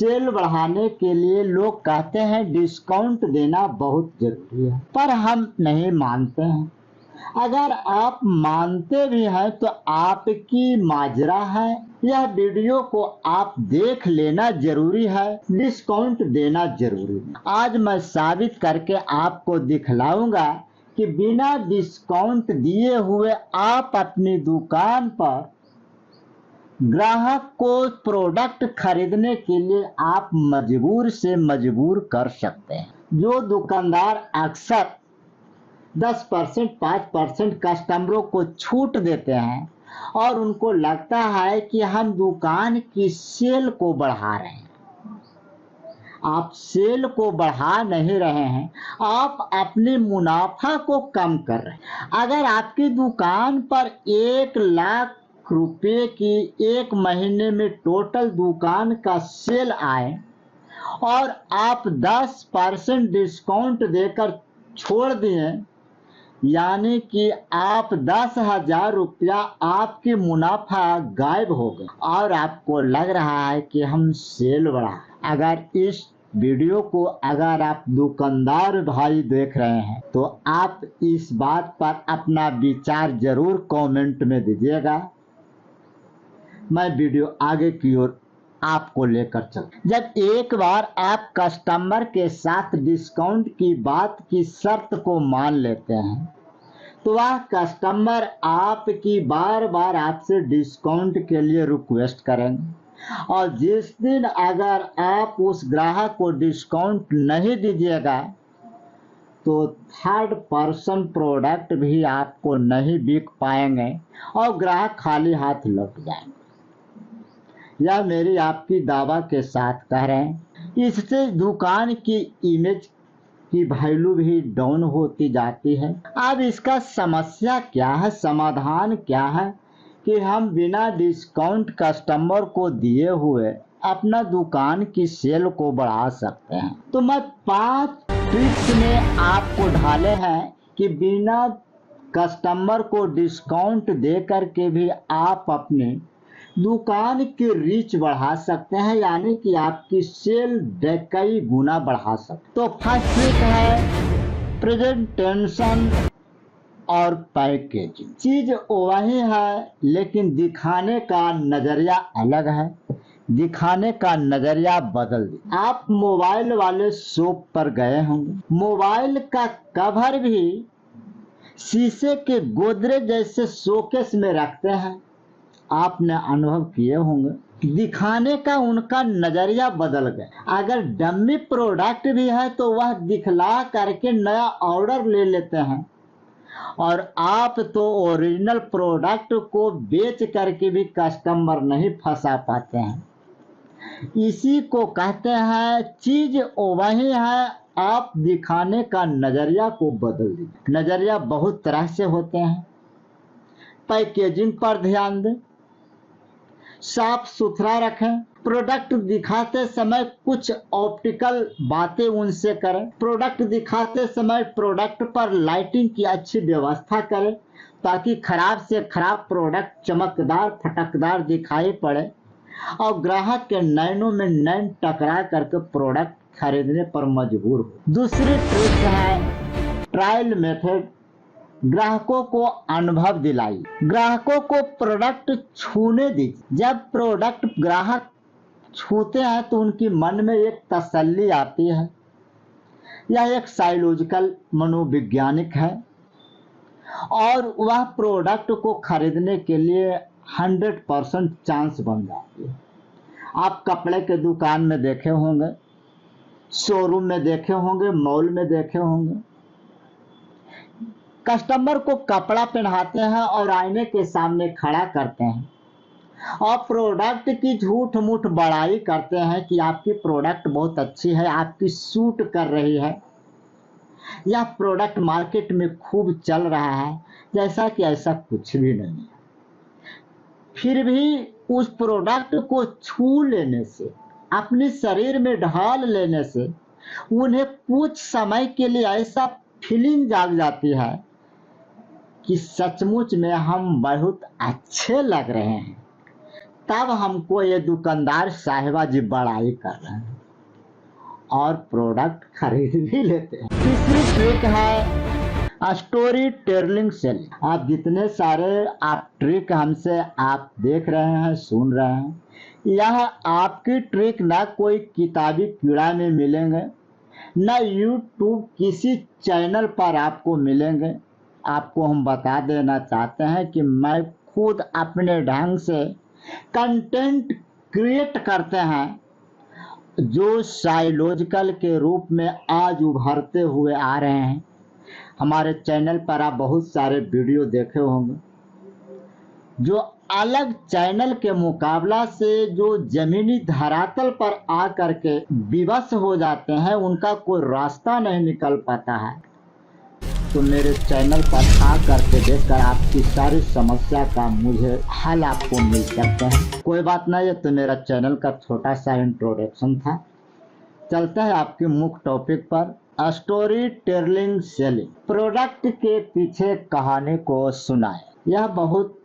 Cell बढ़ाने के लिए लोग कहते हैं डिस्काउंट देना बहुत जरूरी है, पर हम नहीं मानते हैं। अगर आप मानते भी हैं तो आपकी माजरा है। यह वीडियो को आप देख लेना जरूरी है, डिस्काउंट देना जरूरी है। आज मैं साबित करके आपको दिखलाऊंगा कि बिना डिस्काउंट दिए हुए आप अपनी दुकान पर ग्राहक को प्रोडक्ट खरीदने के लिए आप मजबूर से मजबूर कर सकते हैं। जो दुकानदार अक्सर 10%, 5% कस्टमरों को छूट देते हैं और उनको लगता है कि हम दुकान की सेल को बढ़ा रहे हैं। आप सेल को बढ़ा नहीं रहे हैं, आप अपने मुनाफा को कम कर रहे हैं। अगर आपकी दुकान पर 1,00,000 रुपए की एक महीने में टोटल दुकान का सेल आए और आप 10% डिस्काउंट देकर छोड़ दिए, यानी कि आप 10,000 रुपया आपके मुनाफा गायब हो गए और आपको लग रहा है कि हम सेल बढ़ा। अगर इस वीडियो को अगर आप दुकानदार भाई देख रहे हैं तो आप इस बात पर अपना विचार जरूर कमेंट में दीजिएगा। मैं वीडियो आगे की ओर आपको लेकर चल। जब एक बार आप कस्टमर के साथ डिस्काउंट की बात की शर्त को मान लेते हैं तो वह कस्टमर आपकी बार बार आपसे डिस्काउंट के लिए रिक्वेस्ट करेंगे और जिस दिन अगर आप उस ग्राहक को डिस्काउंट नहीं दीजिएगा तो थर्ड पर्सन प्रोडक्ट भी आपको नहीं बिक पाएंगे और ग्राहक खाली हाथ लौट जाएंगे। यह मेरी आपकी दावा के साथ कह रहे हैं। इससे दुकान की इमेज की वैल्यू भी डाउन होती जाती है। अब इसका समस्या क्या है, समाधान क्या है कि हम बिना डिस्काउंट कस्टमर को दिए हुए अपना दुकान की सेल को बढ़ा सकते हैं। तो मैं 5 ट्रिक्स में आपको ढाले हैं कि बिना कस्टमर को डिस्काउंट दे करके भी आप अपने दुकान की रीच बढ़ा सकते हैं, यानी कि आपकी सेल कई गुना बढ़ा सकते। तो फर्स्ट ट्रिक है प्रेजेंटेशन और पैकेजिंग। चीज वही है लेकिन दिखाने का नजरिया अलग है, दिखाने का नजरिया बदल दे। आप मोबाइल वाले शॉप पर गए होंगे, मोबाइल का कवर भी शीशे के गोदरेज जैसे शोकेस में रखते हैं, आपने अनुभव किए होंगे। दिखाने का उनका नजरिया बदल गया। अगर डम्मी प्रोडक्ट भी है तो वह दिखला करके नया ऑर्डर ले लेते हैं और आप तो ओरिजिनल प्रोडक्ट को बेच करके भी कस्टमर नहीं फंसा पाते हैं। इसी को कहते हैं चीज वही है, आप दिखाने का नजरिया को बदल दीजिए। नजरिया बहुत तरह से होते हैं। पैकेजिंग पर ध्यान दें, साफ सुथरा रखें। प्रोडक्ट दिखाते समय कुछ ऑप्टिकल बातें उनसे करें। प्रोडक्ट दिखाते समय प्रोडक्ट पर लाइटिंग की अच्छी व्यवस्था करें ताकि खराब से खराब प्रोडक्ट चमकदार फटकदार दिखाई पड़े और ग्राहक के नैनों में नैन टकरा करके प्रोडक्ट खरीदने पर मजबूर हो। दूसरी ट्रिक है ट्रायल मेथड। ग्राहकों को अनुभव दिलाइए, ग्राहकों को प्रोडक्ट छूने दीजिए। जब प्रोडक्ट ग्राहक छूते हैं तो उनकी मन में एक तसल्ली आती है। यह एक साइकोलॉजिकल मनोवैज्ञानिक है और वह प्रोडक्ट को खरीदने के लिए 100% चांस बन जाती है। आप कपड़े के दुकान में देखे होंगे, शोरूम में देखे होंगे, मॉल में देखे होंगे, कस्टमर को कपड़ा पहनाते हैं और आईने के सामने खड़ा करते हैं और प्रोडक्ट की झूठ मूठ बड़ाई करते हैं कि आपकी प्रोडक्ट बहुत अच्छी है, आपकी सूट कर रही है, यह प्रोडक्ट मार्केट में खूब चल रहा है, जैसा कि ऐसा कुछ भी नहीं है। फिर भी उस प्रोडक्ट को छू लेने से, अपने शरीर में ढाल लेने से उन्हें कुछ समय के लिए ऐसा फीलिंग जाग जाती है कि सचमुच में हम बहुत अच्छे लग रहे हैं। तब हमको ये दुकानदार साहिबा जी बड़ाई कर रहे हैं और प्रोडक्ट खरीद भी लेते हैं। तीसरी ट्रिक है स्टोरी टेलिंग सेल। आप जितने सारे आप ट्रिक हमसे आप देख रहे हैं, सुन रहे हैं, यह आपकी ट्रिक ना कोई किताबी कीड़ा में मिलेंगे, ना यूट्यूब किसी चैनल पर आपको मिलेंगे। आपको हम बता देना चाहते हैं कि मैं खुद अपने ढंग से कंटेंट क्रिएट करते हैं जो साइकोलॉजिकल के रूप में आज उभरते हुए आ रहे हैं। हमारे चैनल पर आप बहुत सारे वीडियो देखे होंगे जो अलग चैनल के मुकाबला से जो जमीनी धरातल पर आ करके विवश हो जाते हैं, उनका कोई रास्ता नहीं निकल पाता है। तो मेरे चैनल पर आ करके देखकर आपकी सारी समस्या का मुझे हल आपको मिल सकता है। कोई बात नहीं, ये तो मेरा चैनल का छोटा सा इंट्रोडक्शन था। चलते हैं आपके मुख्य टॉपिक पर, स्टोरी टेलिंग सेलिंग। प्रोडक्ट के पीछे कहानी को सुनाए। यह बहुत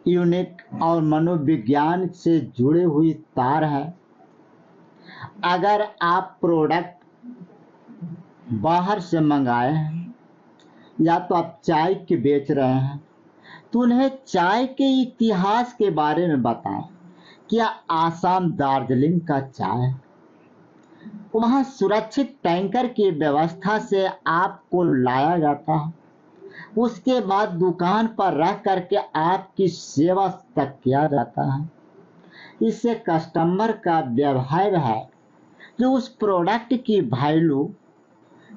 यूनिक और मनोविज्ञान से जुड़ी हुई तार है। अगर आप प्रोडक्ट बाहर से मंगाए हैं या तो आप चाय के बेच रहे हैं, तो उन्हें चाय के इतिहास के बारे में बताएं। क्या आसाम दार्जिलिंग का चाय, वहां सुरक्षित टैंकर की व्यवस्था से आपको लाया जाता है, उसके बाद दुकान पर रख करके आपकी सेवा तक किया जाता है। इससे कस्टमर का व्यवहार है जो उस प्रोडक्ट की वैल्यू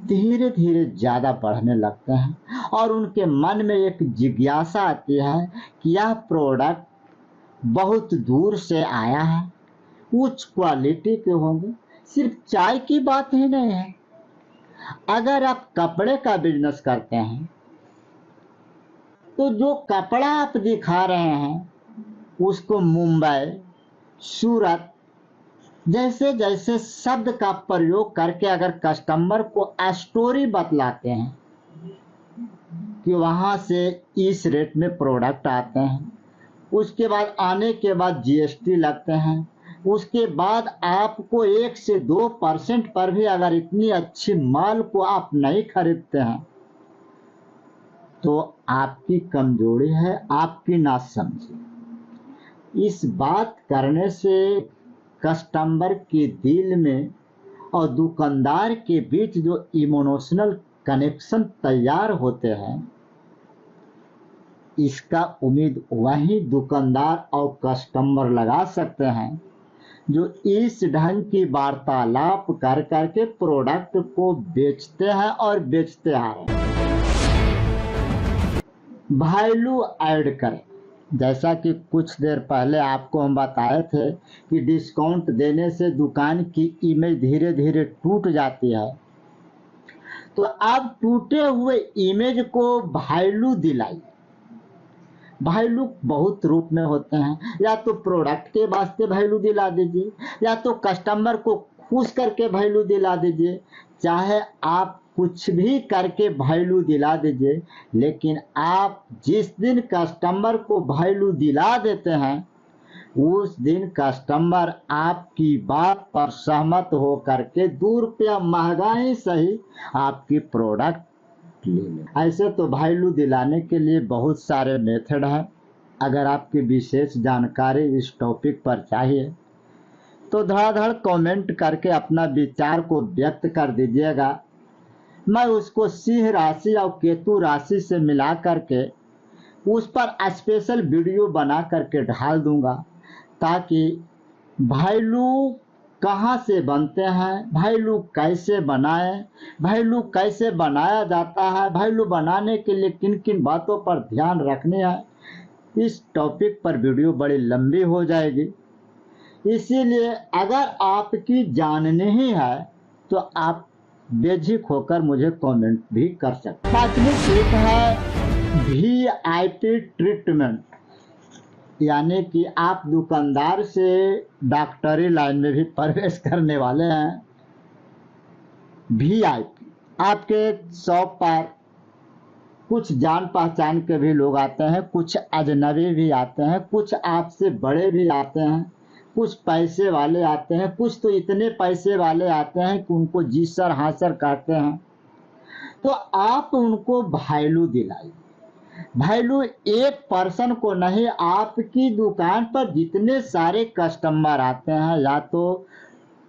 धीरे धीरे ज्यादा बढ़ने लगते हैं और उनके मन में एक जिज्ञासा आती है कि यह प्रोडक्ट बहुत दूर से आया है, उच्च क्वालिटी के होंगे। सिर्फ चाय की बात ही नहीं है, अगर आप कपड़े का बिजनेस करते हैं तो जो कपड़ा आप दिखा रहे हैं उसको मुंबई, सूरत जैसे जैसे शब्द का प्रयोग करके अगर कस्टमर को स्टोरी बतलाते हैं कि वहां से इस रेट में प्रोडक्ट आते हैं, उसके बाद आने के बाद जीएसटी लगते हैं, उसके बाद आपको 1 से 2% पर भी अगर इतनी अच्छी माल को आप नहीं खरीदते हैं तो आपकी कमजोरी है, आपकी नासमझी। इस बात करने से कस्टमर के दिल में और दुकानदार के बीच जो इमोशनल कनेक्शन तैयार होते हैं, इसका उम्मीद वही दुकानदार और कस्टमर लगा सकते हैं जो इस ढंग की वार्तालाप कर करके प्रोडक्ट को बेचते हैं और बेचते आ रहे हैं। वैल्यू ऐड करें। जैसा कि कुछ देर पहले आपको हम बताए थे कि डिस्काउंट देने से दुकान की इमेज धीरे धीरे टूट जाती है, तो अब टूटे हुए इमेज को वैल्यू दिलाइए। वैल्यू बहुत रूप में होते हैं, या तो प्रोडक्ट के वास्ते वैल्यू दिला दीजिए, या तो कस्टमर को खुश करके वैल्यू दिला दीजिए। चाहे आप कुछ भी करके वैल्यू दिला दीजिए, लेकिन आप जिस दिन कस्टमर को वैल्यू दिला देते हैं उस दिन कस्टमर आपकी बात पर सहमत हो करके 2 रुपया महंगा ही सही आपकी प्रोडक्ट ले ले। ऐसे तो वैल्यू दिलाने के लिए बहुत सारे मेथड हैं। अगर आपकी विशेष जानकारी इस टॉपिक पर चाहिए तो धड़ाधड़ कमेंट करके अपना विचार को व्यक्त कर दीजिएगा। मैं उसको सिंह राशि और केतु राशि से मिला करके उस पर स्पेशल वीडियो बना करके डाल दूंगा, ताकि वैल्यू कहाँ से बनते हैं, वैल्यू कैसे बनाएं, वैल्यू कैसे बनाया जाता है, वैल्यू बनाने के लिए किन किन बातों पर ध्यान रखने हैं, इस टॉपिक पर वीडियो बड़ी लंबी हो जाएगी। इसीलिए अगर आपकी जाननी ही है तो आप बेझिझक होकर मुझे कमेंट भी कर सकते हैं। पांचवी ट्रिक है वीआईपी ट्रीटमेंट, यानी कि आप दुकानदार से डॉक्टरी लाइन में भी प्रवेश करने वाले हैं। वीआईपी आपके शॉप पर कुछ जान पहचान के भी लोग आते हैं, कुछ अजनबी भी आते हैं, कुछ आपसे बड़े भी आते हैं, कुछ पैसे वाले आते हैं, कुछ तो इतने पैसे वाले आते हैं कि उनको जी सर हाँ सर कहते हैं। तो आप उनको वैल्यू दिलाइए। वैल्यू एक पर्सन को नहीं, आपकी दुकान पर जितने सारे कस्टमर आते हैं, या तो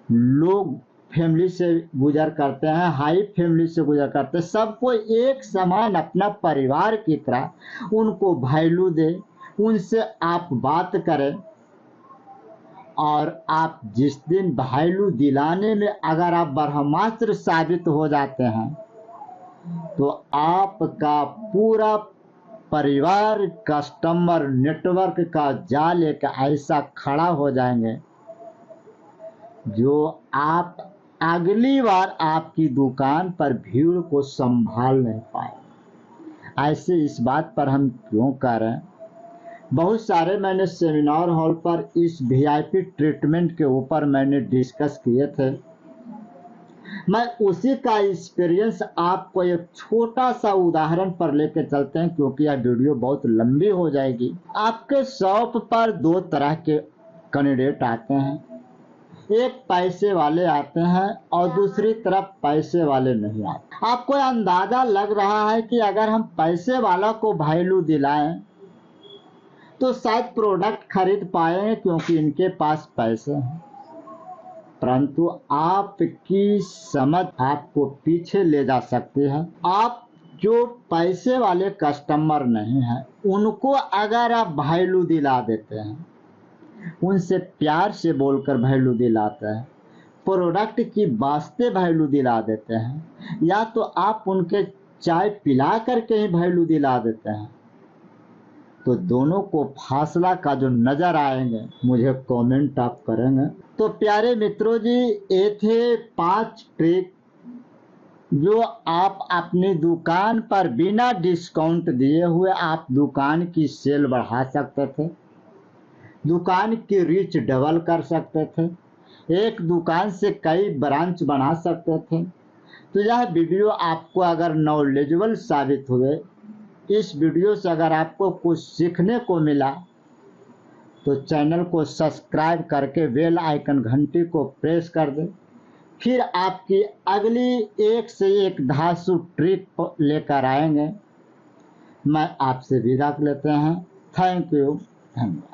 लोग फैमिली से गुजर करते हैं, हाई फैमिली से गुजर करते हैं, सबको एक समान अपना परिवार की तरह उनको वैल्यू दे, उनसे आप बात करें। और आप जिस दिन वैल्यू दिलाने में अगर आप ब्रह्मास्त्र साबित हो जाते हैं, तो आपका पूरा परिवार कस्टमर नेटवर्क का जाल एक ऐसा खड़ा हो जाएंगे जो आप अगली बार आपकी दुकान पर भीड़ को संभाल नहीं पाए। ऐसे इस बात पर हम क्यों कर रहे हैं? बहुत सारे मैंने सेमिनार हॉल पर इस वीआईपी ट्रीटमेंट के ऊपर मैंने डिस्कस किए थे। मैं उसी का एक्सपीरियंस आपको एक छोटा सा उदाहरण पर लेके चलते हैं, क्योंकि यह वीडियो बहुत लंबी हो जाएगी। आपके शॉप पर दो तरह के कैंडिडेट आते हैं, एक पैसे वाले आते हैं और दूसरी तरफ पैसे वाले नहीं आते। आपको अंदाजा लग रहा है कि अगर हम पैसे वाला को वैल्यू दिलाएं तो शायद प्रोडक्ट खरीद पाएंगे क्योंकि इनके पास पैसे हैं, परंतु आपकी समझ आपको पीछे ले जा सकती है। आप जो पैसे वाले कस्टमर नहीं हैं, उनको अगर आप वैल्यू दिला देते हैं, उनसे प्यार से बोलकर वैल्यू दिलाते हैं, प्रोडक्ट की वास्ते वैल्यू दिला देते हैं, या तो आप उनके चाय पिला करके ही वैल्यू दिला देते हैं, तो दोनों को फासला का जो नजर आएंगे, मुझे कमेंट आप करेंगे। तो प्यारे मित्रों जी, ये थे 5 ट्रिक जो आप अपनी दुकान पर बिना डिस्काउंट दिए हुए आप दुकान की सेल बढ़ा सकते थे, दुकान की रीच डबल कर सकते थे, एक दुकान से कई ब्रांच बना सकते थे। तो यह वीडियो आपको अगर नॉलेजेबल साबित हुए, इस वीडियो से अगर आपको कुछ सीखने को मिला, तो चैनल को सब्सक्राइब करके बेल आइकन घंटी को प्रेस कर दें। फिर आपकी अगली एक से एक धांसू ट्रिक लेकर आएंगे। मैं आपसे विदा लेते हैं। Thank you. धन्यवाद।